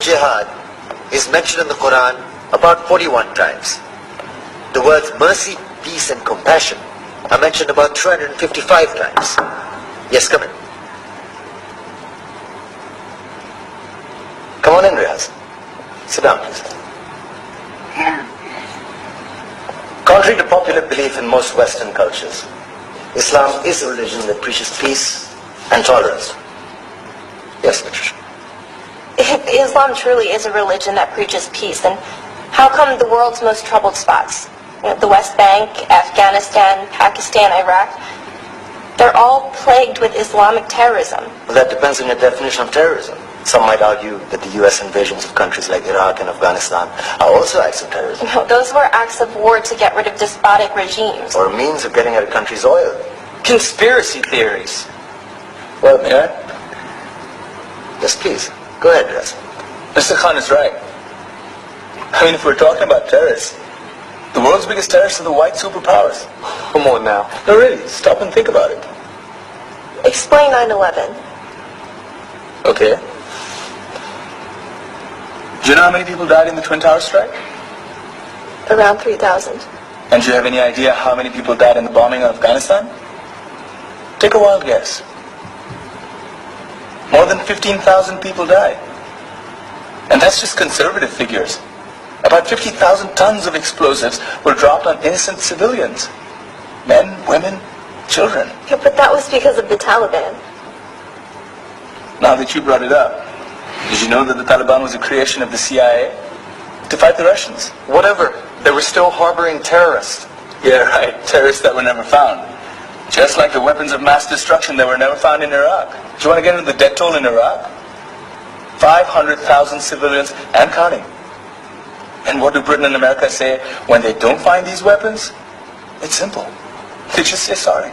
Jihad is mentioned in the Quran about 41 times. The words mercy, peace and compassion are mentioned about 355 times. Yes, come in. Come on in, Riaz. Sit down, please. Contrary to popular belief in most Western cultures, Islam is a religion that preaches peace and tolerance. Yes, Patricia. If Islam truly is a religion that preaches peace, then how come the world's most troubled spots, the West Bank, Afghanistan, Pakistan, Iraq, they're all plagued with Islamic terrorism? Well, that depends on your definition of terrorism. Some might argue that the U.S. invasions of countries like Iraq and Afghanistan are also acts of terrorism. No, those were acts of war to get rid of despotic regimes. Or a means of getting at a country's oil. Conspiracy theories. Well, may I? Yes, please. Go ahead, Riaz. Mr. Khan is right. I mean, if we're talking about terrorists, the world's biggest terrorists are the white superpowers. Come on now. No, really, stop and think about it. Explain 9/11. Okay. Do you know how many people died in the Twin Towers strike? Around 3,000. And do you have any idea how many people died in the bombing of Afghanistan? Take a wild guess. More than 15,000 people died. And that's just conservative figures. About 50,000 tons of explosives were dropped on innocent civilians. Men, women, children. Yeah, but that was because of the Taliban. Now that you brought it up, did you know that the Taliban was a creation of the CIA to fight the Russians? Whatever. They were still harboring terrorists. Yeah, right. Terrorists that were never found. Just like the weapons of mass destruction that were never found in Iraq. Do you want to get into the death toll in Iraq? 500,000 civilians and counting. And what do Britain and America say when they don't find these weapons? It's simple. They just say sorry.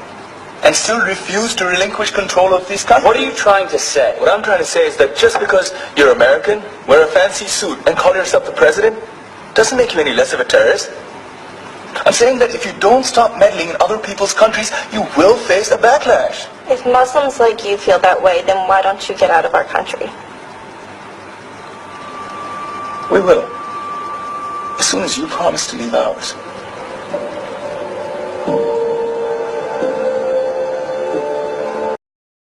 And still refuse to relinquish control of these countries. What are you trying to say? What I'm trying to say is that just because you're American, wear a fancy suit, and call yourself the president, doesn't make you any less of a terrorist. I'm saying that if you don't stop meddling in other people's countries, you will face a backlash. If Muslims like you feel that way, then why don't you get out of our country? We will. As soon as you promise to leave ours.